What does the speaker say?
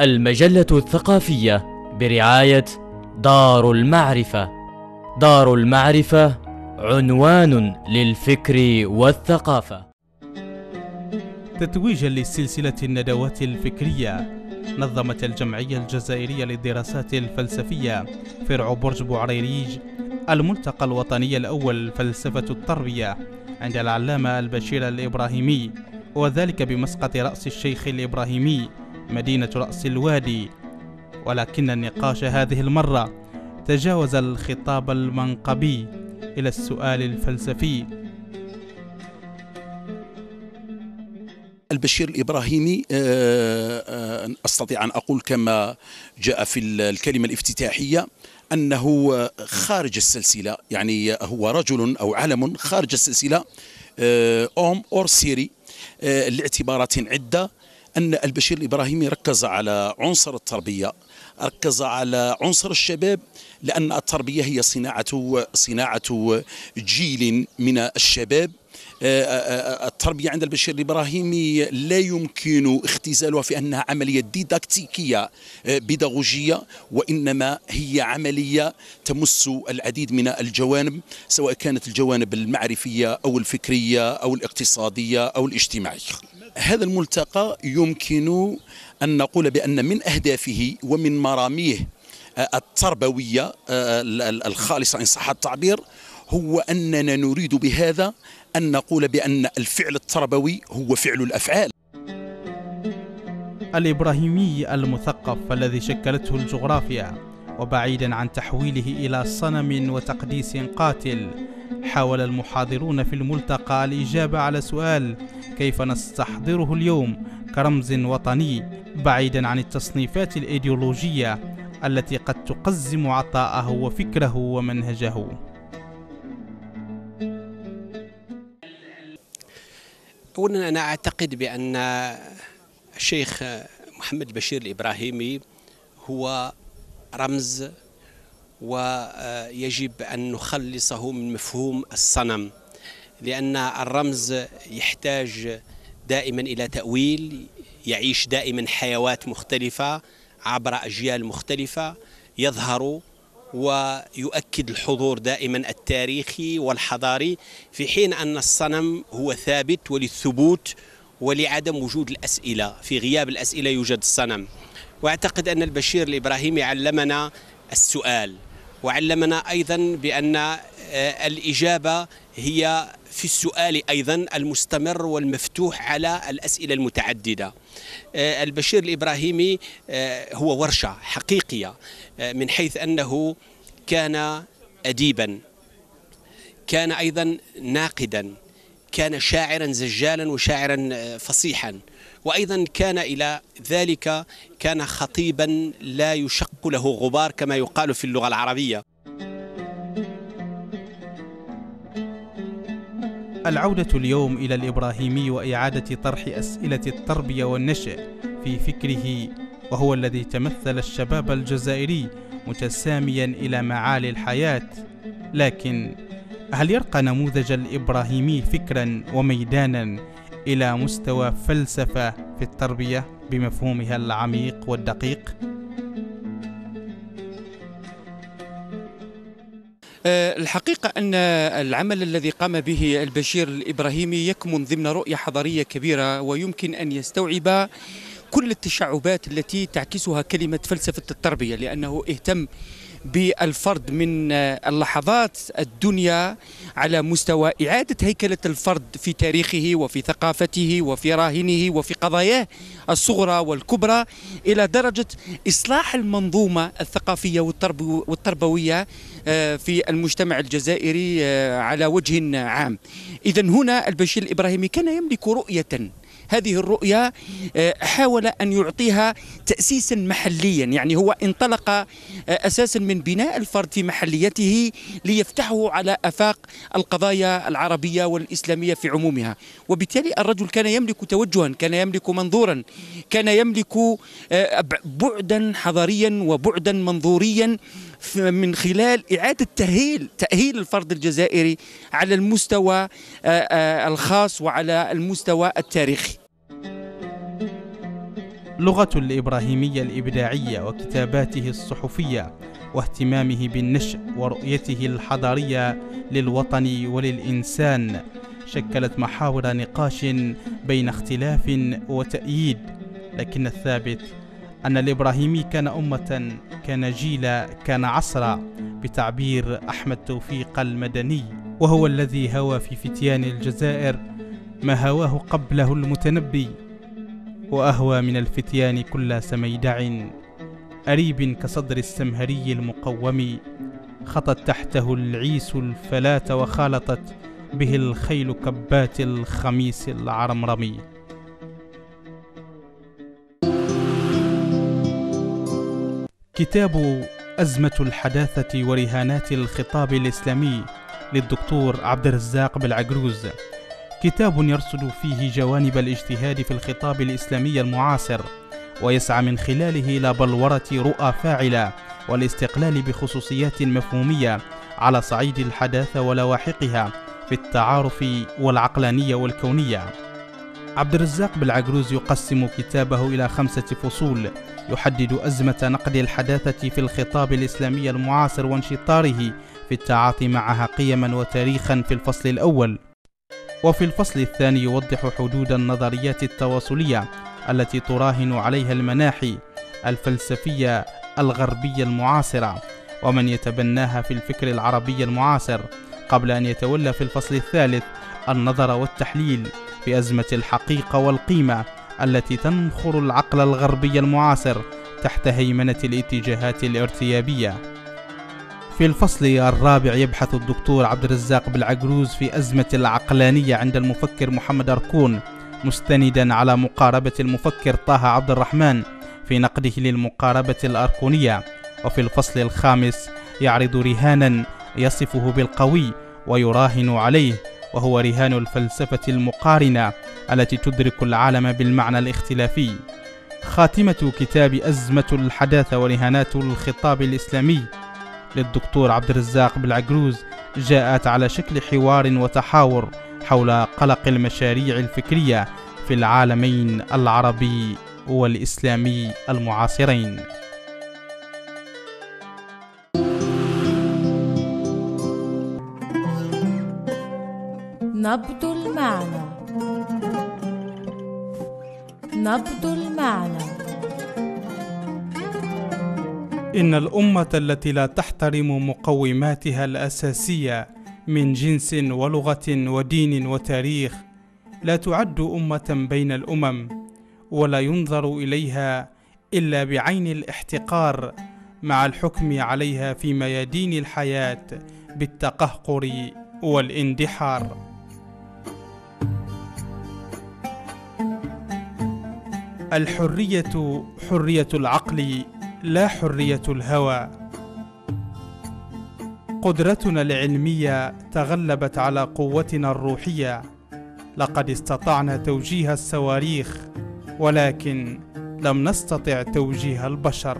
المجلة الثقافية برعاية دار المعرفة. دار المعرفة عنوان للفكر والثقافة. تتويجا لسلسلة الندوات الفكرية، نظمت الجمعية الجزائرية للدراسات الفلسفية فرع برج بوعريريج الملتقى الوطني الأول فلسفة التربية عند العلامة البشير الإبراهيمي، وذلك بمسقط رأس الشيخ الإبراهيمي مدينة رأس الوادي. ولكن النقاش هذه المرة تجاوز الخطاب المنقبي إلى السؤال الفلسفي. البشير الإبراهيمي أستطيع أن أقول كما جاء في الكلمة الافتتاحية أنه خارج السلسلة، يعني هو رجل أو علم خارج السلسلة، أوم أور سيري، لاعتبارات عدة. أن البشير الإبراهيمي ركز على عنصر التربية، ركز على عنصر الشباب، لأن التربية هي صناعة جيل من الشباب. التربية عند البشير الإبراهيمي لا يمكن اختزالها في أنها عملية ديداكتيكية بيداغوجية، وإنما هي عملية تمس العديد من الجوانب، سواء كانت الجوانب المعرفية أو الفكرية أو الاقتصادية أو الاجتماعية. هذا الملتقى يمكن أن نقول بأن من أهدافه ومن مراميه التربوية الخالصة إن صح التعبير هو أننا نريد بهذا أن نقول بأن الفعل التربوي هو فعل الأفعال. الإبراهيمي المثقف الذي شكلته الجغرافيا، وبعيدا عن تحويله إلى صنم وتقديس قاتل، حاول المحاضرون في الملتقى الإجابة على سؤال: كيف نستحضره اليوم كرمز وطني بعيدا عن التصنيفات الإيديولوجية التي قد تقزم عطاءه وفكره ومنهجه. أولا أنا أعتقد بأن الشيخ محمد البشير الإبراهيمي هو رمز، ويجب أن نخلصه من مفهوم الصنم، لأن الرمز يحتاج دائما إلى تأويل، يعيش دائما حيوات مختلفة عبر أجيال مختلفة، يظهر ويؤكد الحضور دائما التاريخي والحضاري، في حين أن الصنم هو ثابت وللثبوت ولعدم وجود الأسئلة، في غياب الأسئلة يوجد الصنم. وأعتقد أن البشير الإبراهيمي علمنا السؤال، وعلمنا أيضا بأن الإجابة هي في السؤال أيضا المستمر والمفتوح على الأسئلة المتعددة. البشير الإبراهيمي هو ورشة حقيقية، من حيث أنه كان أديبا، كان أيضا ناقدا، كان شاعرا زجالا وشاعرا فصيحا، وأيضا كان إلى ذلك كان خطيبا لا يشق له غبار كما يقال في اللغة العربية. العودة اليوم إلى الإبراهيمي وإعادة طرح أسئلة التربية والنشء في فكره، وهو الذي تمثل الشباب الجزائري متساميا إلى معالي الحياة. لكن هل يرقى نموذج الإبراهيمي فكرا وميدانا إلى مستوى فلسفة في التربية بمفهومها العميق والدقيق؟ الحقيقة أن العمل الذي قام به البشير الإبراهيمي يكمن ضمن رؤية حضارية كبيرة، ويمكن أن يستوعب كل التشعبات التي تعكسها كلمة فلسفة التربية، لأنه اهتم بالفرد من اللحظات الدنيا على مستوى إعادة هيكلة الفرد في تاريخه وفي ثقافته وفي راهنه وفي قضاياه الصغرى والكبرى، إلى درجة إصلاح المنظومة الثقافية والتربوية في المجتمع الجزائري على وجه عام. إذن هنا البشير الإبراهيمي كان يملك رؤية، هذه الرؤية حاول أن يعطيها تأسيسا محليا، يعني هو انطلق أساسا من بناء الفرد في محليته ليفتحه على آفاق القضايا العربية والإسلامية في عمومها. وبالتالي الرجل كان يملك توجها، كان يملك منظورا، كان يملك بعدا حضاريا وبعدا منظوريا من خلال إعادة تأهيل الفرد الجزائري على المستوى الخاص وعلى المستوى التاريخي. لغة الإبراهيمية الإبداعية وكتاباته الصحفية واهتمامه بالنشء ورؤيته الحضارية للوطن وللإنسان شكلت محاور نقاش بين اختلاف وتأييد، لكن الثابت أن الإبراهيمي كان أمة، كان جيلا، كان عصرا، بتعبير أحمد توفيق المدني، وهو الذي هوى في فتيان الجزائر ما هواه قبله المتنبي، وأهوى من الفتيان كل سميدع أريب كصدر السمهري المقوم، خطت تحته العيس الفلاة وخالطت به الخيل كبات الخميس العرمرمي. كتاب أزمة الحداثة ورهانات الخطاب الإسلامي للدكتور عبد الرزاق بالعجروز، كتاب يرصد فيه جوانب الاجتهاد في الخطاب الإسلامي المعاصر، ويسعى من خلاله إلى بلورة رؤى فاعلة والاستقلال بخصوصيات مفهومية على صعيد الحداثة ولواحقها في التعارف والعقلانية والكونية. عبد الرزاق بالعجروز يقسم كتابه إلى 5 فصول يحدد أزمة نقد الحداثة في الخطاب الإسلامي المعاصر وانشطاره في التعاطي معها قيما وتاريخا في الفصل الأول، وفي الفصل الثاني يوضح حدود النظريات التواصلية التي تراهن عليها المناحي الفلسفية الغربية المعاصرة ومن يتبناها في الفكر العربي المعاصر، قبل أن يتولى في الفصل الثالث النظر والتحليل في أزمة الحقيقة والقيمة التي تنخر العقل الغربي المعاصر تحت هيمنة الاتجاهات الارتيابية. في الفصل الرابع يبحث الدكتور عبد الرزاق بالعجروز في أزمة العقلانية عند المفكر محمد أركون، مستندا على مقاربة المفكر طه عبد الرحمن في نقده للمقاربة الأركونية. وفي الفصل الخامس يعرض رهانا يصفه بالقوي ويراهن عليه، وهو رهان الفلسفة المقارنة التي تدرك العالم بالمعنى الاختلافي. خاتمة كتاب أزمة الحداثة ورهانات الخطاب الإسلامي للدكتور عبد الرزاق بالعجروز جاءت على شكل حوار وتحاور حول قلق المشاريع الفكرية في العالمين العربي والإسلامي المعاصرين. نبض المعنى. نبض المعنى. إن الأمة التي لا تحترم مقوماتها الأساسية من جنس ولغة ودين وتاريخ لا تعد أمة بين الأمم، ولا ينظر إليها إلا بعين الاحتقار، مع الحكم عليها في ميادين الحياة بالتقهقر والاندحار. الحرية حرية العقل لا حرية الهوى. قدرتنا العلمية تغلبت على قوتنا الروحية، لقد استطعنا توجيه الصواريخ ولكن لم نستطع توجيه البشر.